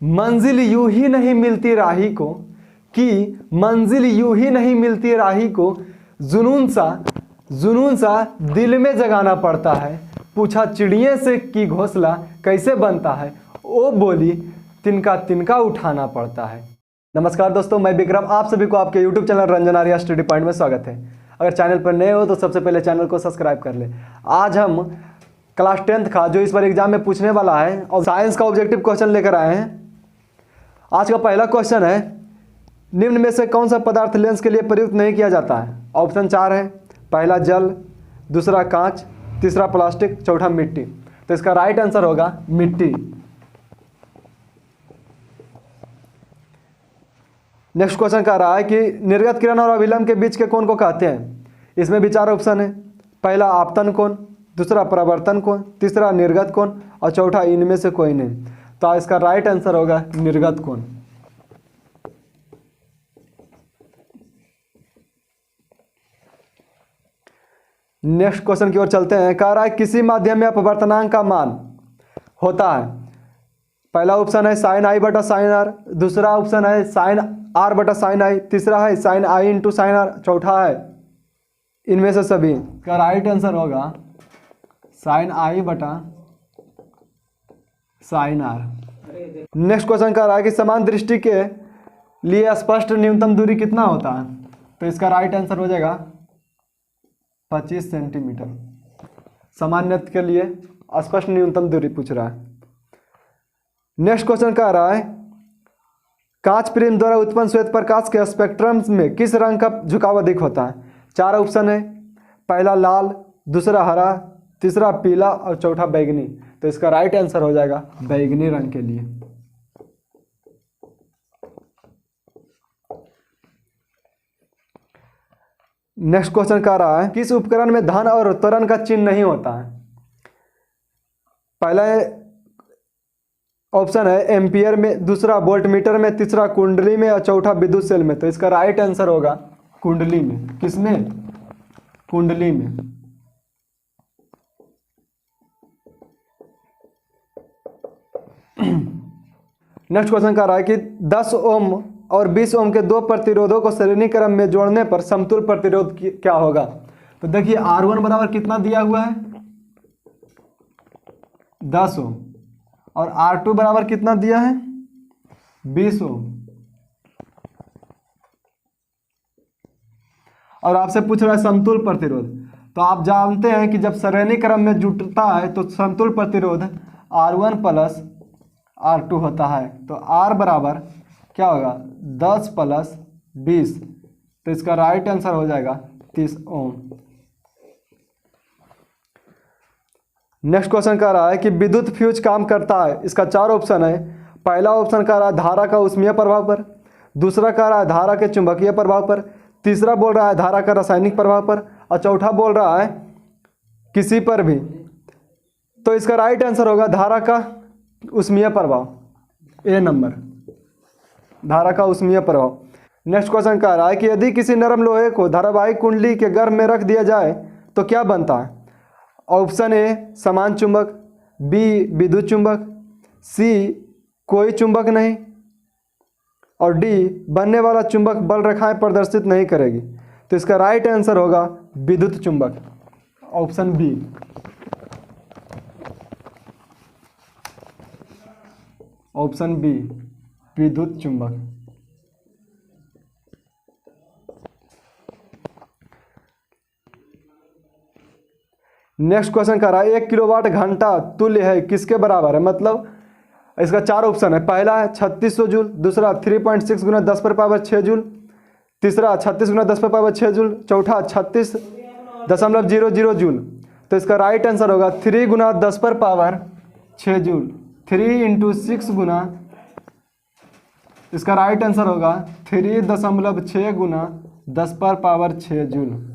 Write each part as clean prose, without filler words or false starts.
मंजिल यूं ही नहीं मिलती राही को, कि मंजिल यूं ही नहीं मिलती राही को, जुनून सा दिल में जगाना पड़ता है। पूछा चिड़िए से कि घोंसला कैसे बनता है, वो बोली तिनका तिनका उठाना पड़ता है। नमस्कार दोस्तों, मैं विक्रम, आप सभी को आपके YouTube channel Ranjan Arya study point में स्वागत है। अगर चैनल पर नए हो तो सबसे पहले चैनल को सब्सक्राइब कर ले। आज हम क्लास 10th का जो इस बार एग्जाम में पूछने वाला है और साइंस का ऑब्जेक्टिव क्वेश्चन लेकर आए हैं। आज का पहला क्वेश्चन है, निम्न में से कौन सा पदार्थ लेंस के लिए प्रयुक्त नहीं किया जाता है। ऑप्शन 4 है, पहला जल, दूसरा कांच, तीसरा प्लास्टिक, चौथा मिट्टी। तो इसका राइट आंसर होगा मिट्टी। नेक्स्ट क्वेश्चन कह रहा है कि निर्गत किरण और अभिलंब के बीच के कोण को कहते हैं। इसमें भी 4 ऑप्शन है, पहला आपतन कोण, दूसरा परावर्तन कोण, तीसरा निर्गत कोण और चौथा इनमें से कोई नहीं। तो इसका राइट आंसर होगा निर्गत कोण। नेक्स्ट क्वेश्चन की ओर चलते हैं। कह रहा है किसी माध्यम में अपवर्तनांक का मान होता है। पहला ऑप्शन है साइन आई बटा साइन आर, दूसरा ऑप्शन है साइन आर बटा साइन आई, तीसरा है sine i into sine r, चौथा है इनमें से सभी। का राइट आंसर होगा साइन आई बटा साइन आर। नेक्स्ट क्वेश्चन कह रहा है कि समान दृष्टि के लिए स्पष्ट न्यूनतम दूरी कितना होता है। तो इसका राइट आंसर हो जाएगा 25 सेंटीमीटर। सामान्य के लिए स्पष्ट न्यूनतम दूरी पूछ रहा है। नेक्स्ट क्वेश्चन कह रहा है कांच प्रिज्म द्वारा उत्पन्न श्वेत प्रकाश के स्पेक्ट्रम में किस रंग का झुकाव अधिक होता है। 4 ऑप्शन है, पहला लाल, दूसरा हरा, तीसरा पीला और चौथा बैगनी। तो इसका राइट आंसर हो जाएगा बैगनी रंग के लिए। नेक्स्ट क्वेश्चन कह रहा है किस उपकरण में धन और त्वरण का चिन्ह नहीं होता है। पहला ऑप्शन है एम्पियर में, दूसरा वोल्ट मीटर में, तीसरा कुंडली में और चौथा विद्युत सेल में। तो इसका राइट आंसर होगा कुंडली में। किसमें? कुंडली में। नेक्स्ट क्वेश्चन कह रहा है कि 10 ओम और 20 ओम के 2 प्रतिरोधों को श्रेणी क्रम में जोड़ने पर समतुल्य प्रतिरोध क्या होगा। तो देखिए R1 बराबर कितना दिया हुआ है 10 ओम और R2 बराबर कितना दिया है 20 ओम। और आपसे पूछ रहा है समतुल्य प्रतिरोध। तो आप जानते हैं कि जब श्रेणी क्रम में जुटता है तो समतुल्य प्रतिरोध R1 प्लस R2 होता है। तो R बराबर क्या होगा 10 प्लस 20। तो इसका राइट आंसर हो जाएगा 30 ओम। नेक्स्ट क्वेश्चन कह रहा है कि विद्युत फ्यूज काम करता है। इसका 4 ऑप्शन है। पहला ऑप्शन कह रहा है धारा का ऊष्मीय प्रभाव पर, दूसरा कह रहा है धारा के चुंबकीय प्रभाव पर, तीसरा बोल रहा है धारा का रासायनिक प्रभाव पर और चौथा बोल रहा है किसी पर भी। तो इसका राइट आंसर होगा धारा का ऊष्मीय प्रभाव, ए नंबर, धारा का ऊष्मीय प्रभाव। नेक्स्ट क्वेश्चन कह रहा है कि यदि किसी नरम लोहे को धारावाहिक कुंडली के गर्भ में रख दिया जाए तो क्या बनता है। ऑप्शन ए समान चुंबक, बी विद्युत चुंबक, सी कोई चुंबक नहीं और डी बनने वाला चुंबक बल रेखाएं प्रदर्शित नहीं करेगी। तो इसका राइट आंसर होगा विद्युत चुंबक, ऑप्शन बी। ऑप्शन बी विद्युत चुंबक। नेक्स्ट क्वेश्चन कह रहा है 1 किलोवाट घंटा तुल्य है किसके बराबर है। मतलब इसका 4 ऑप्शन है। पहला है 3600 जूल, दूसरा 3.6 गुना 10 पर पावर 6 जूल, तीसरा 36 गुना 10 पर पावर 6 जूल, चौथा 36.00 जूल। तो इसका राइट आंसर होगा 3 गुना 10 पर पावर 6 जूल। 3 इंटू 6 गुना, इसका राइट आंसर होगा 3.6 गुना 10 पर पावर 6 जूल।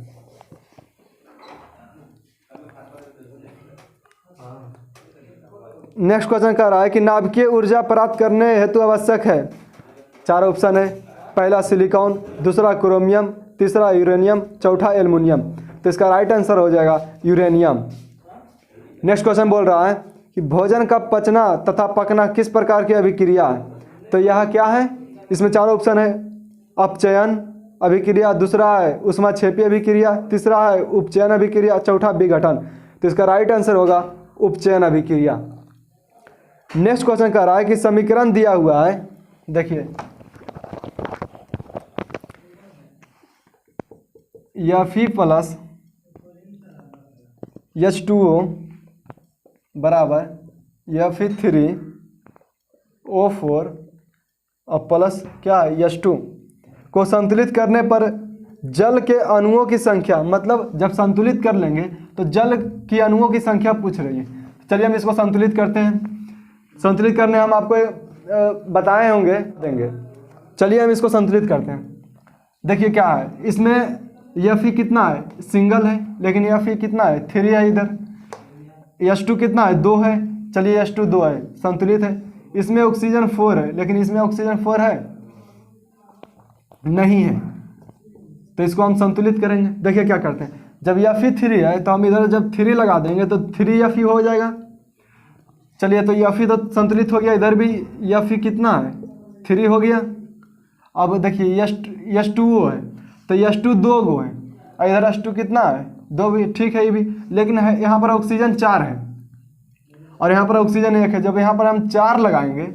नेक्स्ट क्वेश्चन कह रहा है कि नाभिकीय ऊर्जा प्राप्त करने हेतु आवश्यक है। 4 ऑप्शन है। पहला सिलिकॉन, दूसरा क्रोमियम, तीसरा यूरेनियम, चौथा एल्युमिनियम। तो इसका राइट आंसर हो जाएगा यूरेनियम। नेक्स्ट क्वेश्चन बोल रहा है कि भोजन का पचना तथा पकना किस प्रकार की अभिक्रिया है। तो यह क्या है, इसमें चार ऑप्शन है। अपचयन अभिक्रिया, दूसरा है ऊष्माक्षेपीय अभिक्रिया, तीसरा है उपचयन अभिक्रिया, चौथा विघटन। तो इसका राइट आंसर होगा उपचयन अभिक्रिया। नेक्स्ट क्वेश्चन कह रहा है कि समीकरण दिया हुआ है, देखिए Fe प्लस H2O बराबर Fe3O4 और प्लस क्या है H2 को संतुलित करने पर जल के अणुओं की संख्या, मतलब जब संतुलित कर लेंगे तो जल की अणुओं की संख्या पूछ रही है। चलिए हम इसको संतुलित करते हैं। संतुलित करने हम आपको बताए होंगे देंगे। चलिए हम इसको संतुलित करते हैं। देखिए क्या है, इसमें Fe कितना है, सिंगल है, लेकिन Fe कितना है, 3 है। इधर H2 कितना है, 2 है। चलिए H2 2 है, संतुलित है। इसमें ऑक्सीजन 4 है, लेकिन इसमें ऑक्सीजन 4 है नहीं है, तो इसको हम संतुलित करेंगे। देखिए क्या करते हैं, जब Fe 3 है तो हम इधर जब 3 लगा देंगे तो 3 Fe हो जाएगा। चलिए तो Fe तो संतुलित हो गया, इधर भी Fe कितना है, 3 हो गया। अब देखिए H2O है तो H2 2 गो है, और इधर H2 कितना है, 2 भी, ठीक है ये भी। लेकिन यहाँ पर ऑक्सीजन 4 है और यहाँ पर ऑक्सीजन 1 है। जब यहाँ पर हम 4 लगाएंगे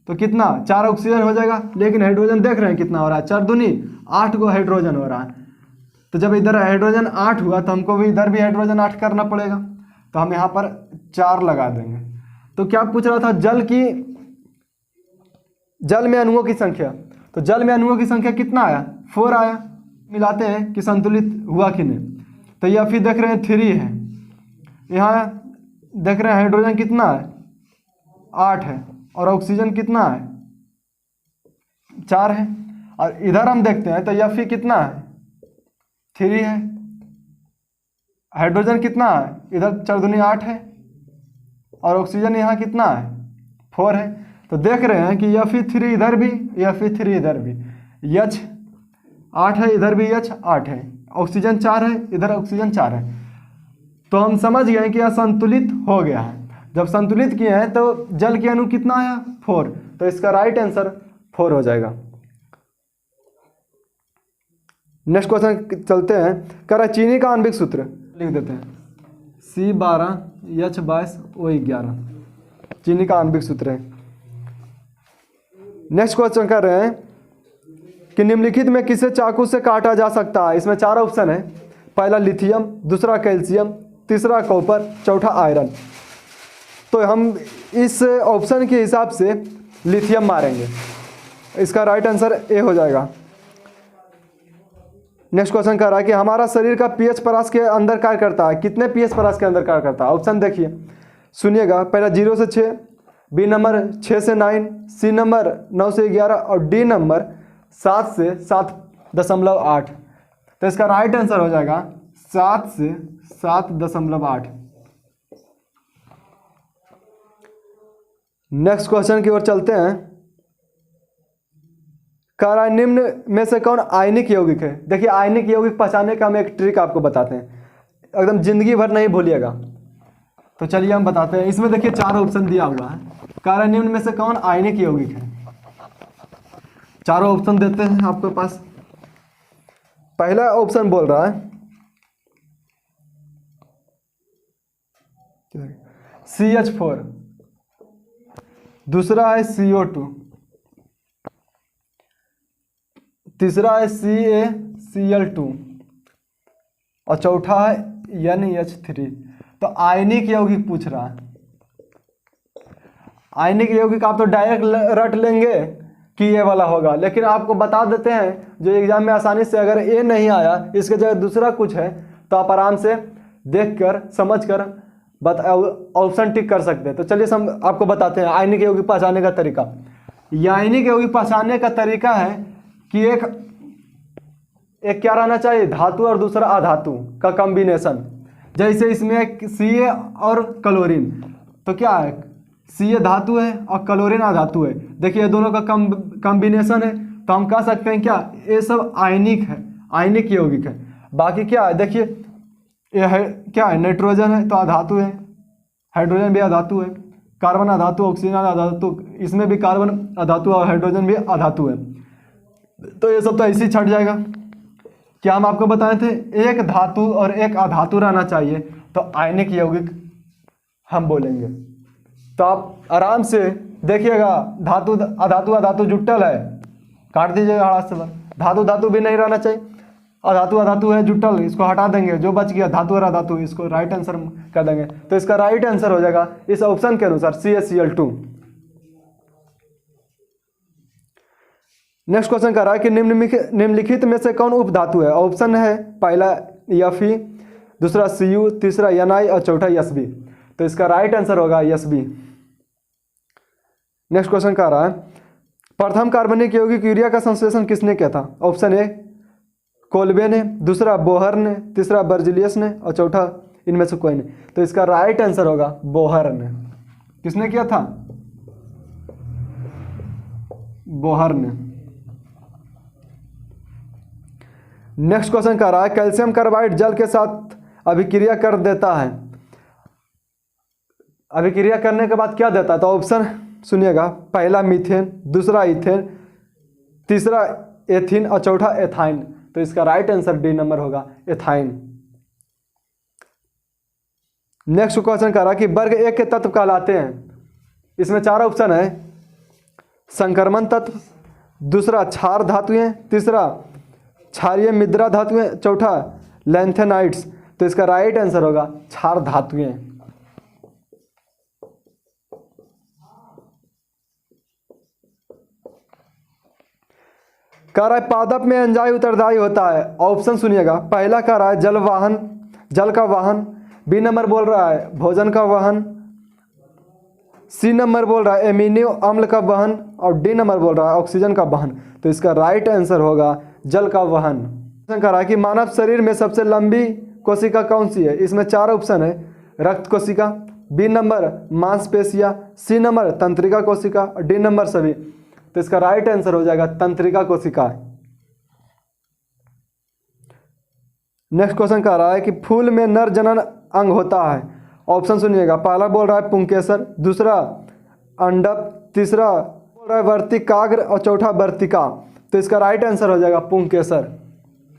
तो कितना, 4 ऑक्सीजन हो जाएगा, लेकिन हाइड्रोजन देख रहे हैं कितना हो रहा है, 4 दूनी 8 गो हाइड्रोजन हो रहा है। तो जब इधर हाइड्रोजन 8 हुआ तो हमको भी इधर भी हाइड्रोजन 8 करना पड़ेगा, तो हम यहाँ पर 4 लगा देंगे। तो क्या पूछ रहा था, जल में अणुओं की संख्या। तो जल में अणुओं की संख्या कितना आया, 4 आया। मिलाते हैं कि संतुलित हुआ कि नहीं। तो Fe देख रहे हैं 3 है, यहाँ देख रहे हैं हाइड्रोजन कितना है, 8 है, और ऑक्सीजन कितना है, 4 है। और इधर हम देखते हैं तो Fe कितना है, 3 है। हाइड्रोजन कितना है, इधर 4 दूनी 8 है, और ऑक्सीजन यहाँ कितना है, 4 है। तो देख रहे हैं कि Fe 3 इधर भी, Fe 3 इधर भी, H 8 है, इधर भी H 8 है, ऑक्सीजन 4 है, इधर ऑक्सीजन 4 है। तो हम समझ गए कि यह संतुलित हो गया है। जब संतुलित किए हैं तो जल के अणु कितना आया, 4। तो इसका राइट आंसर 4 हो जाएगा। नेक्स्ट क्वेश्चन चलते हैं। कह रहा है चीनी का आणविक सूत्र लिख देते हैं, C12H22O11 चीनी का आणविक सूत्र है। नेक्स्ट क्वेश्चन कर रहे हैं कि निम्नलिखित में किसे चाकू से काटा जा सकता है। इसमें 4 ऑप्शन है। पहला लिथियम, दूसरा कैल्शियम, तीसरा कॉपर, चौथा आयरन। तो हम इस ऑप्शन के हिसाब से लिथियम मारेंगे, इसका राइट आंसर ए हो जाएगा। नेक्स्ट क्वेश्चन कह रहा है कि हमारा शरीर का पीएच परास के अंदर कार्य करता है। कितने पीएच परास के अंदर कार्य करता है, ऑप्शन देखिए, सुनिएगा। पहला 0 से 6, बी नंबर 6 से 9, सी नंबर 9 से 11 और डी नंबर 7 से 7.8। तो इसका राइट आंसर हो जाएगा 7 से 7.8। नेक्स्ट क्वेश्चन की ओर चलते हैं। कह रहा है निम्न में से कौन आयनिक यौगिक है। देखिए आयनिक यौगिक पहचानने का हम एक ट्रिक आपको बताते हैं, एकदम जिंदगी भर नहीं भूलिएगा। तो चलिए हम बताते हैं। इसमें देखिए 4 ऑप्शन दिया हुआ है। कह रहा है निम्न में से कौन आयनिक यौगिक है। चारों ऑप्शन देते हैं आपके पास। पहला ऑप्शन बोल रहा है CH4, दूसरा है CO2, तीसरा है CaCl2 और चौथा है NH3। तो आयनिक यौगिक पूछ रहा है। आयनिक यौगिक आप तो डायरेक्ट रट लेंगे कि ये वाला होगा, लेकिन आपको बता देते हैं जो एग्जाम में आसानी से, अगर ए नहीं आया इसके जगह दूसरा कुछ है तो आप आराम से देखकर समझकर ऑप्शन टिक कर सकते हैं। तो चलिए हम आपको बताते हैं आयनिक यौगिक पहचानने का तरीका। आयनिक यौगिक पहचानने का तरीका है कि एक क्या रहना चाहिए, धातु और दूसरा अधातु का कॉम्बिनेशन। जैसे इसमें एक Ca और क्लोरीन, तो क्या है, Ca धातु है और क्लोरीन अधातु है। देखिए दोनों का कॉम्बिनेशन है, तो हम कह सकते हैं क्या, ये सब आयनिक है, आयनिक यौगिक है। बाकी क्या है, देखिए ये है क्या है, नाइट्रोजन है तो अधातु है, हाइड्रोजन भी अधातु है, कार्बन अधातु, ऑक्सीजन अधातु, इसमें भी कार्बन अधातु और हाइड्रोजन भी अधातु है। तो ये सब तो ऐसे ही छट जाएगा। क्या हम आपको बताए थे, एक धातु और एक अधातु रहना चाहिए, तो आयनिक यौगिक हम बोलेंगे। तो आप आराम से देखिएगा, धातु अधातु अधातु जुटल है, काट दीजिएगा हाथ से। धातु धातु भी नहीं रहना चाहिए, अधातु अधातु है जुटल, इसको हटा देंगे, जो बच गया धातु और अधातु, इसको राइट आंसर कर देंगे। तो इसका राइट आंसर हो जाएगा इस ऑप्शन के अनुसार CaCl2। नेक्स्ट क्वेश्चन कर रहा है कि निम्नलिखित में से कौन उपधातु है। ऑप्शन है पहला Fe, दूसरा Cu, तीसरा Ni और चौथा Sb। तो इसका राइट आंसर होगा Sb। नेक्स्ट क्वेश्चन कर रहा है प्रथम कार्बनिक यौगिक यूरिया का संश्लेषण किसने किया था। ऑप्शन ए कोल्बे ने, दूसरा बोहर ने, तीसरा बर्जिलियस ने और चौथा इनमें से कोई नहीं। तो इसका राइट आंसर होगा बोहर ने। किसने किया था, बोहर ने। नेक्स्ट क्वेश्चन कर रहा है कैल्शियम कार्बाइड जल के साथ अभिक्रिया कर देता है, अभिक्रिया करने के बाद क्या देता है। तो ऑप्शन सुनिएगा, पहला मीथेन, दूसरा इथेन, तीसरा एथीन और चौथा एथाइन। तो इसका राइट आंसर डी नंबर होगा, एथाइन। नेक्स्ट क्वेश्चन कर रहा है कि वर्ग एक के तत्व कहलाते हैं। इसमें चार ऑप्शन है, संक्रमण तत्व, दूसरा क्षार धातुएं, तीसरा क्षारीय मिद्रा धातुएं, चौथा लैंथेनाइड्स। तो इसका राइट आंसर होगा क्षार धातुएं। कह रहा है पादप में एंजाइम उत्तरदायी होता है। ऑप्शन सुनिएगा, पहला कह रहा है जल वाहन, जल का वाहन, बी नंबर बोल रहा है भोजन का वाहन, सी नंबर बोल रहा है एमिनो अम्ल का वहन और डी नंबर बोल रहा है ऑक्सीजन का वहन। तो इसका राइट आंसर होगा जल का वहन। कह रहा है कि मानव शरीर में सबसे लंबी कोशिका कौन सी है। इसमें चार ऑप्शन है, रक्त कोशिका, बी नंबर मांसपेशियां, सी नंबर तंत्रिका कोशिका और डी नंबर सभी। तो इसका राइट आंसर हो जाएगा तंत्रिका कोशिका। नेक्स्ट क्वेश्चन कह रहा है कि फूल में नर जनन अंग होता है। ऑप्शन सुनिएगा, पहला बोल रहा है पुंकेसर, दूसरा अंडप, तीसरा बोल रहा है वर्तिकाग्र और चौथा वर्तिका। तो इसका राइट आंसर हो जाएगा पुंकेसर।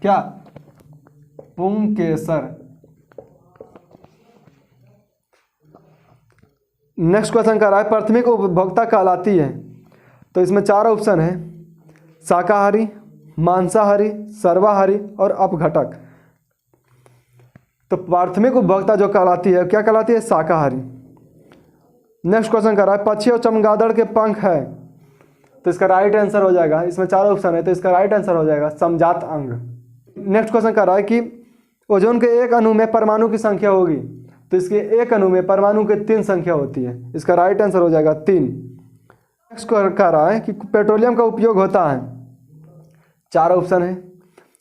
क्या, पुंकेसर। नेक्स्ट क्वेश्चन कह रहा है प्राथमिक उपभोक्ता कहलाती है। तो इसमें चार ऑप्शन है, शाकाहारी, मांसाहारी, सर्वाहारी और अपघटक। तो प्राथमिक उपभोक्ता जो कहलाती है, क्या कहलाती है, शाकाहारी। नेक्स्ट क्वेश्चन कर रहा है पक्षी और चमगादड़ के पंख है। तो इसका राइट आंसर हो जाएगा, इसमें चार ऑप्शन है तो इसका राइट आंसर हो जाएगा समजात अंग। नेक्स्ट क्वेश्चन कर रहा है कि ओजोन के एक अणु में परमाणु की संख्या होगी। तो इसके एक अणु में परमाणु के 3 संख्या होती है। इसका राइट आंसर हो जाएगा 3। नेक्स्ट कह रहा है कि पेट्रोलियम का उपयोग होता है। चार ऑप्शन है,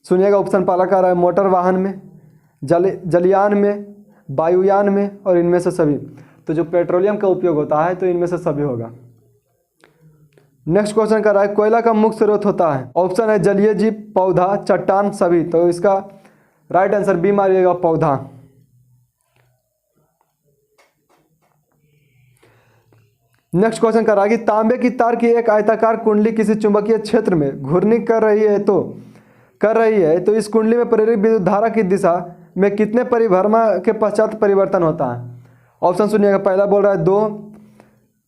सुनिएगा। ऑप्शन पहला कह रहा है मोटर वाहन में, जलयान में, वायुयान में और इनमें से सभी। तो जो पेट्रोलियम का उपयोग होता है तो इनमें से सभी होगा। नेक्स्ट क्वेश्चन कर रहा है कोयला का मुख्य स्रोत होता है। ऑप्शन है जलीय जीव, पौधा, चट्टान, सभी। तो इसका राइट आंसर बी मारिएगा, पौधा। नेक्स्ट क्वेश्चन कर रहा है कि तांबे की तार की एक आयताकार कुंडली किसी चुंबकीय क्षेत्र में घूर्णी कर रही है तो इस कुंडली में प्रेरित विद्युत धारा की दिशा में कितने परिभ्रमण के पश्चात परिवर्तन होता है। ऑप्शन सुनिएगा, पहला बोल रहा है 2,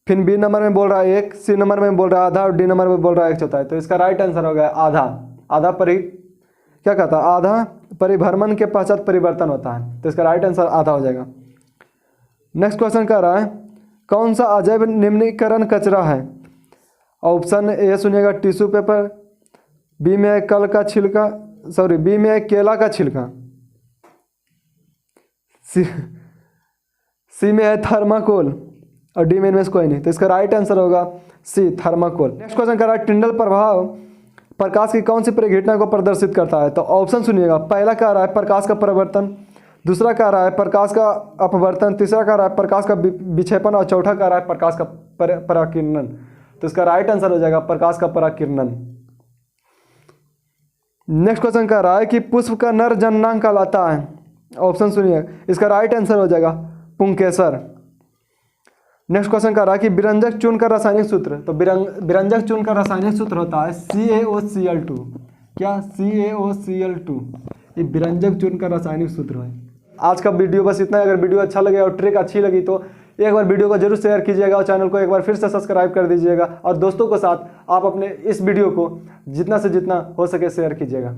फिर बी नंबर में बोल रहा है 1, सी नंबर में बोल रहा है आधा और डी नंबर में बोल रहा है 1/4। तो इसका राइट आंसर हो गया आधा। आधा क्या कहता है, आधा परिभ्रमण के पश्चात परिवर्तन होता है। तो इसका राइट आंसर आधा हो जाएगा। नेक्स्ट क्वेश्चन कर रहा है कौन सा अजैव निम्नीकरण कचरा है। ऑप्शन ए सुनिएगा टिश्यू पेपर, बी में कल का छिलका, बी में केला का छिलका, सी में है थर्माकोल और डी में इनमें से कोई नहीं। तो इसका राइट आंसर होगा सी, थर्माकोल। नेक्स्ट क्वेश्चन कर रहा है टिंडल प्रभाव प्रकाश की कौन सी परिघटना को प्रदर्शिट करता है। तो ऑप्शन सुनिएगा, पहला कह रहा है प्रकाश का परिवर्तन, दूसरा कह रहा है प्रकाश का अपवर्तन, तीसरा कह रहा है प्रकाश का विक्षेपण और चौथा कह रहा है प्रकाश का पराकिरणन। तो इसका राइट आंसर हो जाएगा प्रकाश का पराकिरणन। नेक्स्ट क्वेश्चन कह रहा है कि पुष्प का नर जननांग कहलाता है। ऑप्शन सुनिए, इसका राइट आंसर हो जाएगा पुंकेसर। नेक्स्ट क्वेश्चन कह रहा है कि विरंजक चूर्ण का रासायनिक सूत्र। तो विरंजक चूर्ण का रासायनिक सूत्र होता है CaOCl2। क्या? CaOCl2, ये विरंजक चूर्ण का रासायनिक सूत्र है। आज का वीडियो बस इतना है। अगर वीडियो अच्छा लगे और ट्रिक अच्छी लगी तो एक बार वीडियो को जरूर शेयर कीजिएगा और चैनल को एक बार फिर से सब्सक्राइब कर दीजिएगा और दोस्तों के साथ आप अपने इस वीडियो को जितना से जितना हो सके शेयर कीजिएगा।